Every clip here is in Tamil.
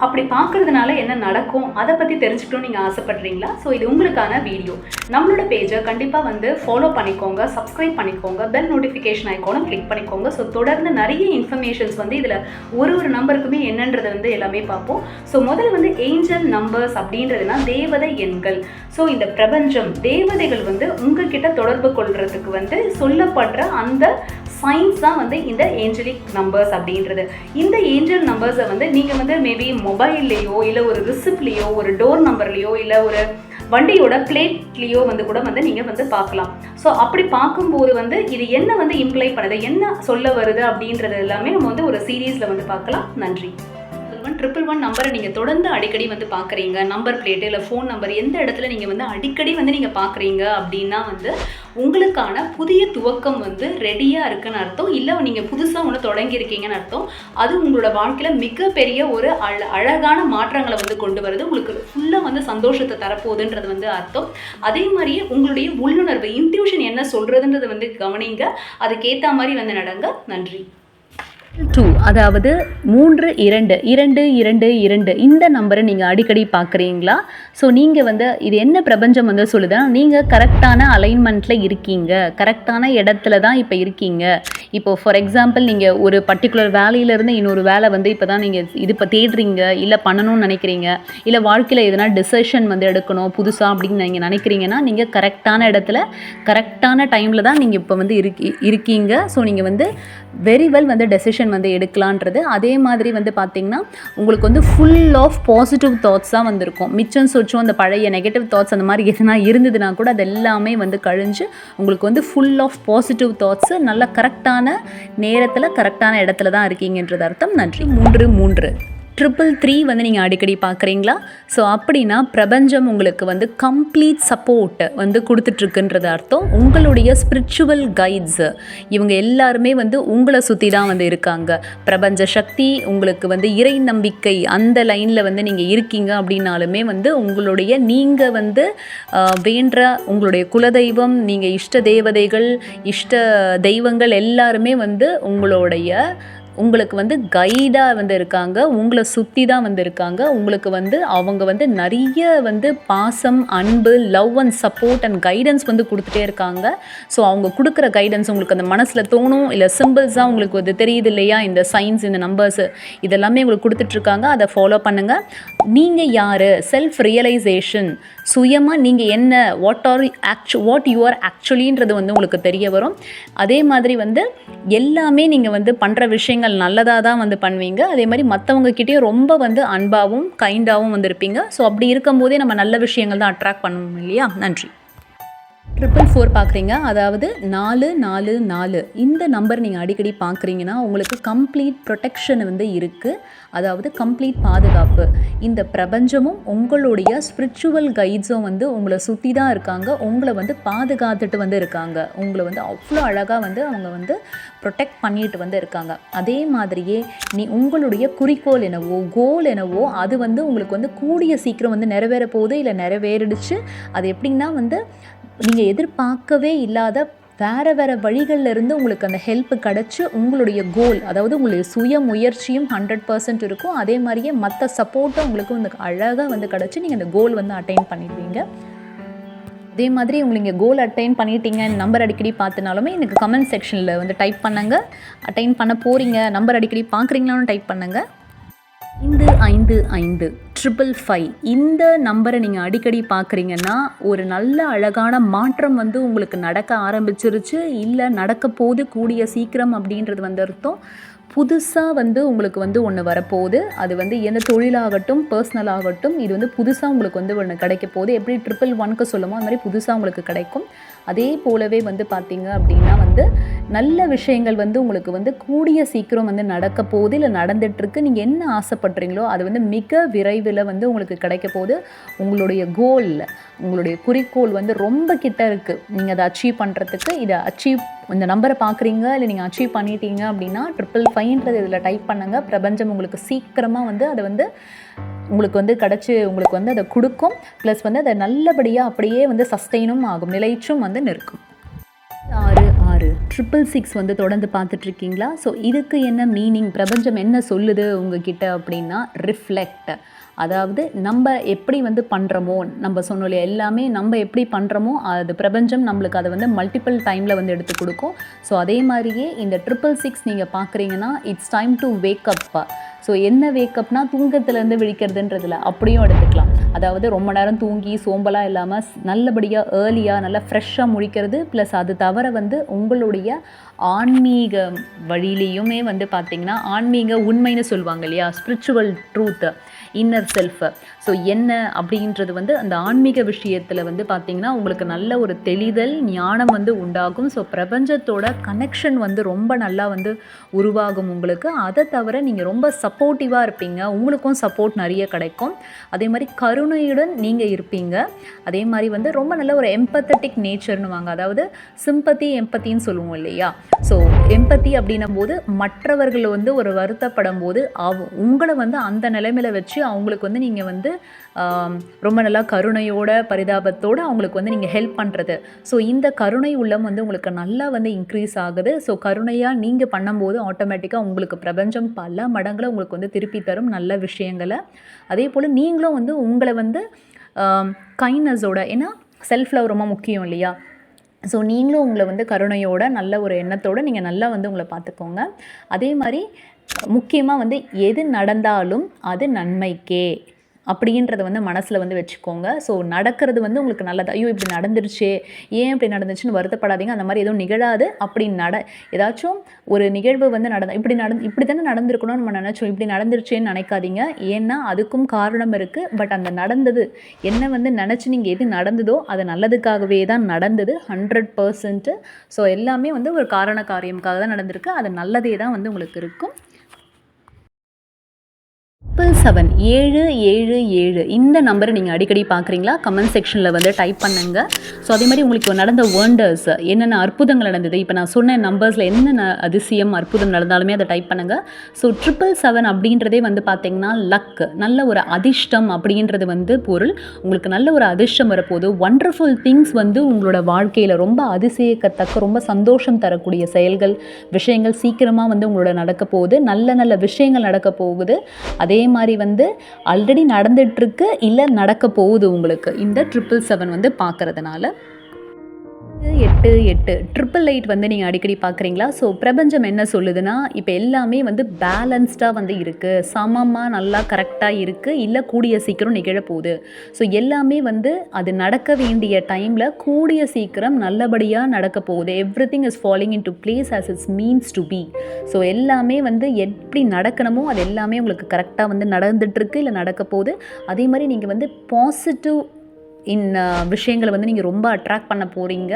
அப்படி பார்க்குறதுனால என்ன நடக்கும் அதை பற்றி தெரிஞ்சுக்கணும்னு நீங்கள் ஆசைப்படுறீங்களா? ஸோ இது உங்களுக்கான வீடியோ. நம்மளோட பேஜை கண்டிப்பாக வந்து ஃபாலோ பண்ணிக்கோங்க, சப்ஸ்கிரைப் பண்ணிக்கோங்க, பெல் நோட்டிஃபிகேஷன் ஐக்கானும் கிளிக் பண்ணிக்கோங்க. ஸோ தொடர்ந்து நிறைய இன்ஃபர்மேஷன்ஸ் வந்து இதில் ஒரு நம்பருக்குமே என்னன்றது வந்து எல்லாமே பார்ப்போம். ஸோ முதல்ல வந்து ஏஞ்சல் நம்பர்ஸ் அப்படின்றதுனா தேவதை எண்கள். ஸோ இந்த பிரபஞ்சம் தேவதைகள் வந்து உங்ககிட்ட தொடர்பு கொள்றதுக்கு வந்து சொல்லப்படுற அந்த சயின்ஸ் தான் வந்து இந்த ஏஞ்சலிக் நம்பர்ஸ் அப்படின்றது. இந்த ஏஞ்சல் நம்பர்ஸை வந்து நீங்கள் வந்து மேபி மொபைல்லையோ இல்லை ஒரு ரிசிப்ட்லேயோ ஒரு டோர் நம்பர்லேயோ இல்லை ஒரு வண்டியோட பிளேட்லேயோ வந்து கூட வந்து நீங்கள் வந்து பார்க்கலாம். ஸோ அப்படி பார்க்கும்போது வந்து இது என்ன வந்து இம்ப்ளை பண்ணுது, என்ன சொல்ல வருது அப்படின்றது எல்லாமே நம்ம வந்து ஒரு சீரீஸில் வந்து பார்க்கலாம். நன்றி. 111 நம்பரை நீங்கள் தொடர்ந்து அடிக்கடி வந்து பார்க்குறீங்க, நம்பர் பிளேட்டு இல்லை ஃபோன் நம்பர் எந்த இடத்துல நீங்கள் வந்து அடிக்கடி வந்து நீங்கள் பார்க்குறீங்க அப்படின்னா வந்து உங்களுக்கான புதிய துவக்கம் வந்து ரெடியாக இருக்குன்னு அர்த்தம். இல்லை நீங்கள் புதுசாக ஒன்று தொடங்கியிருக்கீங்கன்னு அர்த்தம். அது உங்களோட வாழ்க்கையில் மிகப்பெரிய ஒரு அழகான மாற்றங்களை வந்து கொண்டு வருது, உங்களுக்கு ஃபுல்லாக வந்து சந்தோஷத்தை தரப்போகுதுன்றது வந்து அர்த்தம். அதே மாதிரியே உங்களுடைய உள்ளுணர்வு இன்ட்யூஷன் என்ன சொல்கிறதுன்றது வந்து கவனிங்க, அதுக்கேற்ற மாதிரி வந்து நடங்க. நன்றி. 2 அதாவது 322222 இந்த நம்பரை நீங்கள் அடிக்கடி பார்க்குறீங்களா? ஸோ நீங்கள் வந்து இது என்ன பிரபஞ்சம் வந்து சொல்லுதுன்னா, நீங்கள் கரெக்டான அலைன்மெண்ட்டில் இருக்கீங்க, கரெக்டான இடத்துல தான் இப்போ இருக்கீங்க. இப்போது ஃபார் எக்ஸாம்பிள் நீங்கள் ஒரு பர்டிகுலர் வேலையிலேருந்து இன்னொரு வேலை வந்து இப்போ தான் நீங்கள் இது இப்போ தேடுறீங்க, இல்லை பண்ணணும்னு நினைக்கிறீங்க, இல்லை வாழ்க்கையில் எதனா டிசிஷன் வந்து எடுக்கணும் புதுசாக அப்படின்னு நீங்கள் நினைக்கிறீங்கன்னா நீங்கள் கரெக்டான இடத்துல கரெக்டான டைமில் தான் நீங்கள் இப்போ வந்து இருக்கீங்க. ஸோ நீங்கள் வந்து வெரி வெல் வந்து டெசிஷன் வந்து எடுக்கலான்றது. அதே மாதிரி வந்து பார்த்திங்கன்னா உங்களுக்கு வந்து ஃபுல் ஆஃப் பாசிட்டிவ் தாட்ஸ் தான் வந்திருக்கும். மிச்சம் சொச்சம் அந்த பழைய நெகட்டிவ் தாட்ஸ் அந்த மாதிரி எதுனா இருந்ததுன்னா கூட அது எல்லாமே வந்து கழிஞ்சு உங்களுக்கு வந்து ஃபுல் ஆஃப் பாசிட்டிவ் தாட்ஸு நல்ல கரெக்டான நேரத்தில் கரெக்டான இடத்துல தான் இருக்கீங்கன்றது அர்த்தம். நன்றி. 333 வந்து நீங்கள் அடிக்கடி பார்க்குறீங்களா? ஸோ அப்படின்னா பிரபஞ்சம் உங்களுக்கு வந்து கம்ப்ளீட் சப்போர்ட் வந்து கொடுத்துட்ருக்குன்றது அர்த்தம். உங்களுடைய ஸ்பிரிச்சுவல் கைட்ஸ் இவங்க எல்லாருமே வந்து உங்களை சுற்றி தான் வந்து இருக்காங்க. பிரபஞ்ச சக்தி உங்களுக்கு வந்து இறை நம்பிக்கை அந்த லைனில் வந்து நீங்கள் இருக்கீங்க அப்படின்னாலுமே வந்து உங்களுடைய நீங்கள் வந்து வேண்ட உங்களுடைய குலதெய்வம், நீங்கள் இஷ்ட தேவதைகள், இஷ்ட தெய்வங்கள் எல்லாருமே வந்து உங்களுக்கு வந்து கைடாக வந்து இருக்காங்க, உங்களை சுற்றி தான் வந்து இருக்காங்க. உங்களுக்கு வந்து அவங்க வந்து நிறைய வந்து பாசம், அன்பு, love and support and guidance வந்து கொடுத்துட்டே இருக்காங்க. ஸோ அவங்க கொடுக்குற கைடன்ஸ் உங்களுக்கு அந்த மனசில் தோணும், இல்லை சிம்பிள்ஸாக உங்களுக்கு வந்து தெரியுது இல்லையா, இந்த சயின்ஸ், இந்த நம்பர்ஸு இதெல்லாமே உங்களுக்கு கொடுத்துட்ருக்காங்க. அதை ஃபாலோ பண்ணுங்கள். நீங்கள் யார், செல்ஃப் ரியலைசேஷன், சுயமாக நீங்கள் என்ன, வாட் யூ ஆர் ஆக்சுவலின்றது வந்து உங்களுக்கு தெரிய வரும். அதே மாதிரி வந்து எல்லாமே நீங்கள் வந்து பண்ணுற விஷயங்கள் நல்லதாக தான் வந்து பண்ணுவீங்க. அதே மாதிரி மற்றவங்கக்கிட்டேயும் ரொம்ப வந்து அன்பாகவும் கைண்டாகவும் வந்து இருப்பீங்க. ஸோ அப்படி இருக்கும்போதே நம்ம நல்ல விஷயங்கள் தான் அட்ராக்ட் பண்ணுவோம் இல்லையா? நன்றி. 444 பார்க்குறீங்க, அதாவது 444 இந்த நம்பர் நீங்கள் அடிக்கடி பார்க்குறீங்கன்னா உங்களுக்கு கம்ப்ளீட் ப்ரொடெக்ஷன் வந்து இருக்குது, அதாவது கம்ப்ளீட் பாதுகாப்பு. இந்த பிரபஞ்சமும் உங்களுடைய ஸ்பிரிச்சுவல் கைட்ஸும் வந்து உங்களை சுற்றி தான் இருக்காங்க, உங்களை வந்து பாதுகாத்துட்டு வந்து இருக்காங்க, உங்களை வந்து அவ்வளோ அழகாக வந்து அவங்க வந்து ப்ரொடெக்ட் பண்ணிட்டு வந்து இருக்காங்க. அதே மாதிரியே உங்களுடைய குறிக்கோள் என்னவோ, கோல் என்னவோ அது வந்து உங்களுக்கு வந்து கூடிய சீக்கிரம் வந்து நிறைவேற போகுது, இல்லை நிறைவேறிடுச்சு. அது எப்படின்னா வந்து நீங்கள் எதிர்பார்க்கவே இல்லாத வேறு வழிகளில் இருந்து உங்களுக்கு அந்த ஹெல்ப் கிடச்சி உங்களுடைய கோல், அதாவது உங்களுடைய சுய முயற்சியும் 100% இருக்கும். அதே மாதிரியே மற்ற சப்போர்ட்டும் உங்களுக்கு வந்து அழகாக வந்து கிடச்சி நீங்கள் அந்த கோல் வந்து அட்டைன் பண்ணிடுவீங்க. அதே மாதிரி உங்களுக்கு கோல் அட்டைன் பண்ணிட்டீங்க, நம்பர் அடிக்கடி பார்த்துனாலுமே எனக்கு கமெண்ட் செக்ஷனில் வந்து டைப் பண்ணுங்கள். அட்டைன் பண்ண போகிறீங்க, நம்பர் அடிக்கடி பார்க்குறீங்களான்னு டைப் பண்ணுங்கள். 55555 இந்த நம்பரை நீங்கள் அடிக்கடி பார்க்குறீங்கன்னா ஒரு நல்ல அழகான மாற்றம் வந்து உங்களுக்கு நடக்க ஆரம்பிச்சிருச்சு, இல்லை நடக்க போது கூடிய சீக்கிரம் அப்படின்றது வந்து அர்த்தம். புதுசாக வந்து உங்களுக்கு வந்து ஒன்று வரப்போகுது. அது வந்து எந்த தொழிலாகட்டும், பர்சனலாகட்டும், இது வந்து புதுசாக உங்களுக்கு வந்து ஒன்று கிடைக்க போகுது. எப்படி 111க்கு சொல்லுமோ அது மாதிரி புதுசாக உங்களுக்கு கிடைக்கும். அதே போலவே வந்து பார்த்திங்க அப்படின்னா வந்து நல்ல விஷயங்கள் வந்து உங்களுக்கு வந்து கூடிய சீக்கிரம் வந்து நடக்க போகுது, இல்லை நடந்துகிட்ருக்கு. நீங்கள் என்ன ஆசைப்படுறீங்களோ அது வந்து மிக விரைவில் வந்து உங்களுக்கு கிடைக்க போகுது. உங்களுடைய கோல், உங்களுடைய குறிக்கோள் வந்து ரொம்ப கிட்ட இருக்குது. நீங்கள் அதை அச்சீவ் பண்ணுறதுக்கு இந்த நம்பரை பார்க்குறீங்க, இல்லை நீங்கள் அச்சீவ் பண்ணிட்டீங்க அப்படின்னா 555ன்றது இதில் டைப் பண்ணுங்கள். பிரபஞ்சம் உங்களுக்கு சீக்கிரமாக வந்து அதை வந்து உங்களுக்கு வந்து கிடச்சி உங்களுக்கு வந்து அதை கொடுக்கும். ப்ளஸ் வந்து அதை நல்லபடியாக அப்படியே வந்து சஸ்டெயினும் ஆகும், நிலைச்சும் வந்து நிற்கும். 6 666 வந்து தொடர்ந்து பார்த்துட்ருக்கீங்களா? ஸோ இதுக்கு என்ன மீனிங், பிரபஞ்சம் என்ன சொல்லுது உங்ககிட்ட அப்படின்னா, ரிஃப்ளெக்ட். அதாவது நம்ம எப்படி வந்து பண்ணுறோமோ, நம்ம சொன்னோம் இல்லையா, எல்லாமே நம்ம எப்படி பண்ணுறோமோ அது பிரபஞ்சம் நம்மளுக்கு அதை வந்து மல்டிபிள் டைமில் வந்து எடுத்து கொடுக்கும். ஸோ அதே மாதிரியே இந்த 666 நீங்கள் பார்க்குறீங்கன்னா, it's time to wake up. So என்ன வேக்கப்னா, தூங்கத்துலேருந்து விழிக்கிறதுன்றதில்ல, அப்படியும் எடுத்துக்கலாம். அதாவது ரொம்ப நேரம் தூங்கி சோம்பலாக இல்லாமல் நல்லபடியாக ஏர்லியாக நல்லா ஃப்ரெஷ்ஷாக முழிக்கிறது. ப்ளஸ் அது தவிர வந்து உங்களுடைய ஆன்மீக வழியிலையுமே வந்து பார்த்திங்கன்னா, ஆன்மீக உண்மைன்னு சொல்லுவாங்க இல்லையா, spiritual truth, inner shelf. So என்ன அப்படின்றது வந்து அந்த ஆன்மீக விஷயத்தில் வந்து பார்த்திங்கன்னா உங்களுக்கு நல்ல ஒரு தெளிதல், ஞானம் வந்து உண்டாகும். ஸோ பிரபஞ்சத்தோட கனெக்ஷன் வந்து ரொம்ப நல்லா வந்து உருவாகும் உங்களுக்கு. அதை தவிர நீங்கள் ரொம்ப சப்போர்ட்டிவாக இருப்பீங்க, உங்களுக்கும் சப்போர்ட் நிறைய கிடைக்கும். அதே மாதிரி கருணையுடன் நீங்கள் இருப்பீங்க. அதே மாதிரி வந்து ரொம்ப நல்ல ஒரு எம்பத்தட்டிக் நேச்சர்னு வாங்க, அதாவது சிம்பத்தி எம்பத்தின்னு சொல்லுவோம் இல்லையா. ஸோ எம்பத்தி அப்படின்னும் போது மற்றவர்கள் வந்து ஒரு வருத்தப்படும் போது உங்களை வந்து அந்த நிலைமையில வச்சு அவங்களுக்கு வந்து நீங்கள் வந்து ரொம்ப நல்லா கருணையோட பரிதாபத்தோடு அவங்களுக்கு வந்து நீங்கள் ஹெல்ப் பண்ணுறது. ஸோ இந்த கருணை உள்ளம் வந்து உங்களுக்கு நல்லா வந்து இன்க்ரீஸ் ஆகுது. ஸோ கருணையாக நீங்கள் பண்ணும்போது ஆட்டோமேட்டிக்காக உங்களுக்கு பிரபஞ்சம் பல மடங்களை உங்களுக்கு வந்து திருப்பி தரும் நல்ல விஷயங்களை. அதே போல் நீங்களும் வந்து உங்களை வந்து கைண்ட்னஸோட, ஏன்னா செல்ஃப் லவ் ரொம்ப முக்கியம் இல்லையா. ஸோ நீங்களும் உங்களை வந்து கருணையோட நல்ல ஒரு எண்ணத்தோடு நீங்கள் நல்லா வந்து உங்களை பார்த்துக்கோங்க. அதே மாதிரி முக்கியமாக வந்து எது நடந்தாலும் அது நன்மைக்கே அப்படின்றத வந்து மனசில் வந்து வச்சுக்கோங்க. ஸோ நடக்கிறது வந்து உங்களுக்கு நல்லது. ஐயோ இப்படி நடந்துருச்சே, ஏன் இப்படி நடந்துச்சுன்னு வருத்தப்படாதீங்க. அந்த மாதிரி எதுவும் நிகழாது. அப்படி ஏதாச்சும் ஒரு நிகழ்வு வந்து இப்படி தானே நடந்திருக்கணும்னு நம்ம நினச்சோம், இப்படி நடந்துருச்சேன்னு நினைக்காதீங்க. ஏன்னா அதுக்கும் காரணம் இருக்குது. பட் அந்த நடந்தது என்ன வந்து நினச்சி நீங்கள் எது நடந்ததோ அது நல்லதுக்காகவே தான் நடந்தது 100%. ஸோ எல்லாமே வந்து ஒரு காரண காரியமுக்காக தான் நடந்திருக்கு. அது நல்லதே தான் வந்து உங்களுக்கு இருக்கும். 777 இந்த நம்பரை நீங்கள் அடிக்கடி பார்க்குறீங்களா? கமெண்ட் செக்ஷனில் வந்து டைப் பண்ணுங்கள். ஸோ அதே மாதிரி உங்களுக்கு நடந்த வண்டர்ஸ், என்னென்ன அற்புதங்கள் நடந்தது, இப்போ நான் சொன்ன நம்பர்ஸில் என்னென்ன அதிசயம் அற்புதம் நடந்தாலுமே அதை டைப் பண்ணுங்கள். ஸோ 777 அப்படின்றதே வந்து பார்த்திங்கன்னா லக், நல்ல ஒரு அதிர்ஷ்டம் அப்படின்றது வந்து பொருள். உங்களுக்கு நல்ல ஒரு அதிர்ஷ்டம் வரப்போகுது. ஒண்டர்ஃபுல் திங்ஸ் வந்து உங்களோட வாழ்க்கையில் ரொம்ப அதிசயிக்கத்தக்க, ரொம்ப சந்தோஷம் தரக்கூடிய செயல்கள், விஷயங்கள் சீக்கிரமாக வந்து உங்களோட நடக்க போகுது. நல்ல நல்ல விஷயங்கள் நடக்க போகுது. அதே மாதிரி வந்து ஆல்ரெடி நடந்துட்டுருக்கு, இல்லை நடக்க போகுது உங்களுக்கு இந்த 777 வந்து பார்க்குறதுனால. 88 888 வந்து நீங்கள் அடிக்கடி பார்க்குறீங்களா? ஸோ பிரபஞ்சம் என்ன சொல்லுதுன்னா, இப்போ எல்லாமே வந்து பேலன்ஸ்டாக வந்து இருக்குது, சமமாக நல்லா கரெக்டாக இருக்குது, இல்லை கூடிய சீக்கிரம் நிகழப்போகுது. ஸோ எல்லாமே வந்து அது நடக்க வேண்டிய டைமில் கூடிய சீக்கிரம் நல்லபடியாக நடக்க போகுது. Everything is falling into place as it's means to be. So எல்லாமே வந்து எப்படி நடக்கணுமோ அது எல்லாமே உங்களுக்கு கரெக்டாக வந்து நடந்துகிட்ருக்கு, இல்லை நடக்க போகுது. அதே மாதிரி நீங்கள் வந்து பாசிட்டிவ் விஷயங்களை வந்து நீங்கள் ரொம்ப அட்ராக்ட் பண்ண போகிறீங்க.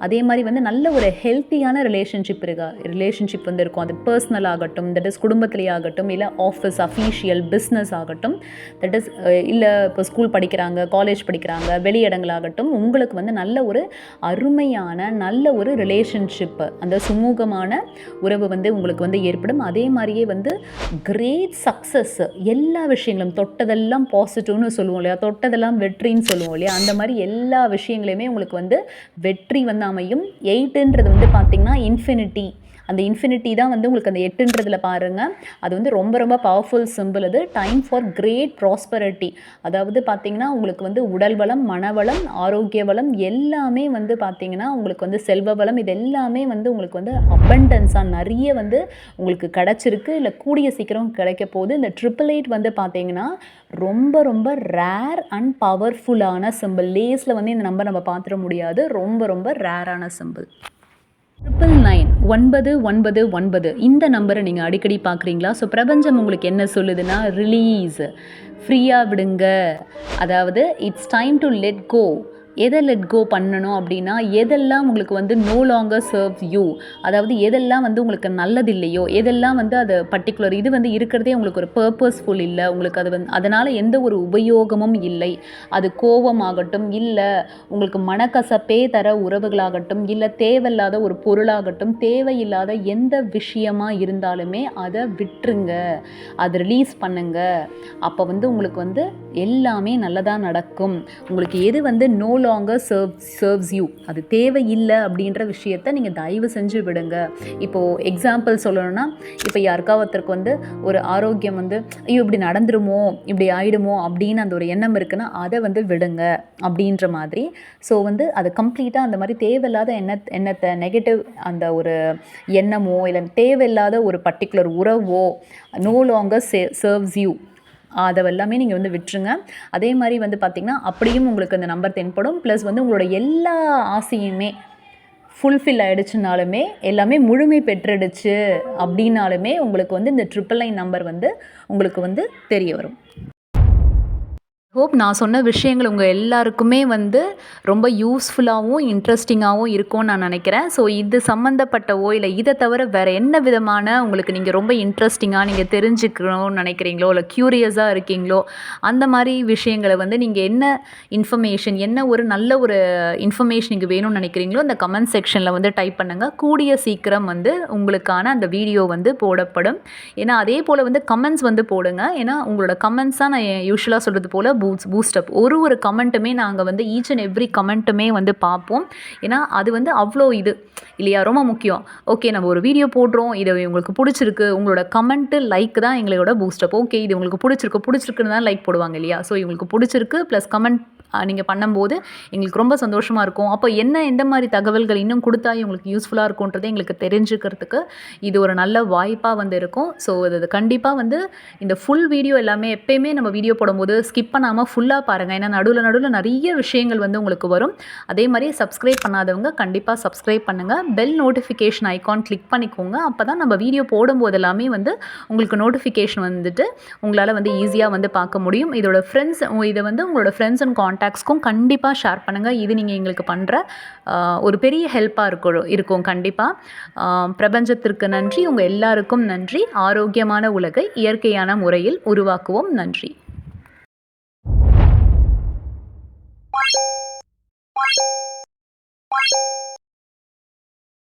அதே மாதிரி வந்து நல்ல ஒரு ஹெல்த்தியான ரிலேஷன்ஷிப் வந்து இருக்கும். அது பர்சனல் ஆகட்டும், தட் இஸ் குடும்பத்திலே ஆகட்டும், இல்லை ஆஃபீஸ் அஃபீஷியல் பிஸ்னஸ் ஆகட்டும், தட் இஸ் இல்லை இப்போ ஸ்கூல் படிக்கிறாங்க, காலேஜ் படிக்கிறாங்க, வெளி இடங்களாகட்டும், உங்களுக்கு வந்து நல்ல ஒரு அருமையான நல்ல ஒரு ரிலேஷன்ஷிப், அந்த சுமூகமான உறவு வந்து உங்களுக்கு வந்து ஏற்படும். அதே மாதிரியே வந்து கிரேட் சக்ஸஸ், எல்லா விஷயங்களும் தொட்டதெல்லாம் பாசிட்டிவ்னு சொல்லுவோம் இல்லையா, தொட்டதெல்லாம் வெற்றின்னு சொல்லுவோம் இல்லையா, அந்த மாதிரி எல்லா விஷயங்களையுமே உங்களுக்கு வந்து வெற்றி வந்து அமையும். 8ன்றது வந்து பார்த்திங்கன்னா இன்ஃபினிட்டி. அந்த இன்ஃபினிட்டி தான் வந்து உங்களுக்கு அந்த 8ன்றதில் பாருங்கள், அது வந்து ரொம்ப ரொம்ப பவர்ஃபுல் சிம்பிள். அது டைம் ஃபார் கிரேட் ப்ராஸ்பரிட்டி. அதாவது பார்த்திங்கன்னா உங்களுக்கு வந்து உடல் வளம், மனவளம், ஆரோக்கிய வளம் எல்லாமே வந்து பார்த்திங்கன்னா உங்களுக்கு வந்து செல்வ வளம், இது எல்லாமே வந்து உங்களுக்கு வந்து அபண்டன்ஸாக நிறைய வந்து உங்களுக்கு கிடச்சிருக்கு, இல்லை கூடிய சீக்கிரம் கிடைக்க போகுது. இந்த 888 வந்து பார்த்திங்கன்னா ரொம்ப ரொம்ப ரேர் அண்ட் பவர்ஃபுல்லான சிம்பிள். லேஸில் வந்து இந்த நம்பர் நம்ம பார்த்துட முடியாது, ரொம்ப ரொம்ப ரேரான சிம்பிள். 999 இந்த நம்பரை நீங்கள் அடிக்கடி பார்க்குறீங்களா? ஸோ பிரபஞ்சம் உங்களுக்கு என்ன சொல்லுதுன்னா, ரிலீஸ், ஃப்ரீயாக விடுங்க. அதாவது it's time to let go. எதை லெட் கோ பண்ணணும் அப்படின்னா, எதெல்லாம் உங்களுக்கு வந்து நோ லாங்கர் சர்வ் யூ, அதாவது எதெல்லாம் வந்து உங்களுக்கு நல்லது இல்லையோ, எதெல்லாம் வந்து அது பர்டிகுலர் இது வந்து இருக்கிறதே உங்களுக்கு ஒரு பர்பஸ்ஃபுல் இல்லை, உங்களுக்கு அது வந்து அதனால் எந்த ஒரு உபயோகமும் இல்லை. அது கோபமாகட்டும், இல்லை உங்களுக்கு மனக்கசப்பே தர உறவுகளாகட்டும், இல்லை தேவையில்லாத ஒரு பொருளாகட்டும், தேவையில்லாத எந்த விஷயமாக இருந்தாலுமே அதை விட்டுருங்க, அதை ரிலீஸ் பண்ணுங்க. அப்போ வந்து உங்களுக்கு வந்து எல்லாமே நல்லதாக நடக்கும். உங்களுக்கு எது வந்து நோ லாங்கர் சர்வ்ஸ் யூ. அது தேவையில்லை அப்படின்ற விஷயத்த நீங்கள் தயவு செஞ்சு விடுங்க. இப்போது எக்ஸாம்பிள் சொல்லணும்னா, இப்போ யாருக்கா ஒருத்தருக்கு வந்து ஒரு ஆரோக்கியம் வந்து ஐயோ இப்படி நடந்துருமோ இப்படி ஆயிடுமோ அப்படின்னு அந்த ஒரு எண்ணம் இருக்குன்னா அதை வந்து விடுங்க அப்படின்ற மாதிரி. ஸோ வந்து அது கம்ப்ளீட்டாக அந்த மாதிரி தேவையில்லாத எண்ணத்தை நெகட்டிவ் அந்த ஒரு எண்ணமோ இல்லை தேவையில்லாத ஒரு பர்டிகுலர் உறவோ நோ லாங்கர் சர்வ்ஸ் யூ அதெல்லாமே நீங்கள் வந்து விட்டுருங்க. அதே மாதிரி வந்து பார்த்திங்கன்னா அப்படியும் உங்களுக்கு அந்த நம்பர் தென்படும். ப்ளஸ் வந்து உங்களோட எல்லா ஆசையுமே ஃபுல்ஃபில் ஆகிடுச்சுனாலுமே எல்லாமே முழுமை பெற்றுடுச்சு அப்படின்னாலுமே உங்களுக்கு வந்து இந்த 999 நம்பர் வந்து உங்களுக்கு வந்து தெரிய வரும். ஹோப் நான் சொன்ன விஷயங்கள் உங்கள் எல்லாருக்குமே வந்து ரொம்ப யூஸ்ஃபுல்லாகவும் இன்ட்ரெஸ்டிங்காகவும் இருக்கும்னு நான் நினைக்கிறேன். ஸோ இது சம்மந்தப்பட்டவோ இல்லை இதை தவிர வேறு என்ன விதமான உங்களுக்கு நீங்கள் ரொம்ப இன்ட்ரெஸ்டிங்காக நீங்கள் தெரிஞ்சுக்கணும்னு நினைக்கிறீங்களோ இல்லை க்யூரியஸாக இருக்கீங்களோ அந்த மாதிரி விஷயங்களை வந்து நீங்கள் என்ன இன்ஃபர்மேஷன் என்ன ஒரு நல்ல ஒரு இன்ஃபர்மேஷன் நீங்கள் வேணும்னு நினைக்கிறீங்களோ அந்த கமெண்ட் செக்ஷனில் வந்து டைப் பண்ணுங்கள். கூடிய சீக்கிரம் வந்து உங்களுக்கான அந்த வீடியோ வந்து போடப்படும். ஏன்னா அதே போல் வந்து கமெண்ட்ஸ் வந்து போடுங்க. ஏன்னா உங்களோட கமெண்ட்ஸ் தான் நான் யூஸ்வலாக சொல்கிறது போல் பூஸ்டப். ஒரு கமெண்ட்டுமே நாங்கள் வந்து ஈச் அண்ட் எவ்ரி கமெண்ட்டுமே வந்து பார்ப்போம். ஏன்னா அது வந்து அவ்வளோ இது இல்லையா, ரொம்ப முக்கியம். ஓகே நம்ம ஒரு வீடியோ போடுறோம், இது உங்களுக்கு பிடிச்சிருக்கு, உங்களோட கமெண்ட்டு லைக் தான் எங்களோட பூஸ்டப். ஓகே இது உங்களுக்கு பிடிச்சிருக்குன்னு தான் லைக் போடுவாங்க இல்லையா. ஸோ இவங்களுக்கு பிடிச்சிருக்கு ப்ளஸ் கமெண்ட் நீங்கள் பண்ணும்போது எங்களுக்கு ரொம்ப சந்தோஷமாக இருக்கும். அப்போ எந்த மாதிரி தகவல்கள் இன்னும் கொடுத்தா இவங்களுக்கு யூஸ்ஃபுல்லாக இருக்கும்ன்றதை எங்களுக்கு தெரிஞ்சுக்கிறதுக்கு இது ஒரு நல்ல வாய்ப்பாக வந்து இருக்கும். ஸோ அது கண்டிப்பாக வந்து இந்த ஃபுல் வீடியோ எல்லாமே எப்போயுமே நம்ம வீடியோ போடும்போது ஸ்கிப் பண்ணாமல் ஃபுல்லாக பாருங்கள். ஏன்னா நடுவில் நிறைய விஷயங்கள் வந்து உங்களுக்கு வரும். அதே மாதிரி சப்ஸ்கிரைப் பண்ணாதவங்க கண்டிப்பாக சப்ஸ்கிரைப் பண்ணுங்கள். பெல் நோட்டிஃபிகேஷன் ஐக்கான் கிளிக் பண்ணிக்கோங்க. அப்போ தான் நம்ம வீடியோ போடும்போது எல்லாமே வந்து உங்களுக்கு நோட்டிஃபிகேஷன் வந்துட்டு உங்களால் வந்து ஈஸியாக வந்து பார்க்க முடியும். இதை வந்து உங்களோட ஃப்ரெண்ட்ஸ் அண்ட் கான்டாக்ட்ஸ்க்கும் கண்டிப்பாக ஷேர் பண்ணுங்கள். இது நீங்கள் எங்களுக்கு பண்ணுற ஒரு பெரிய ஹெல்ப்பாக இருக்கும் கண்டிப்பாக. பிரபஞ்சத்திற்கு நன்றி, உங்கள் எல்லாருக்கும் நன்றி. ஆரோக்கியமான உலகை இயற்கையான முறையில் உருவாக்குவோம். நன்றி.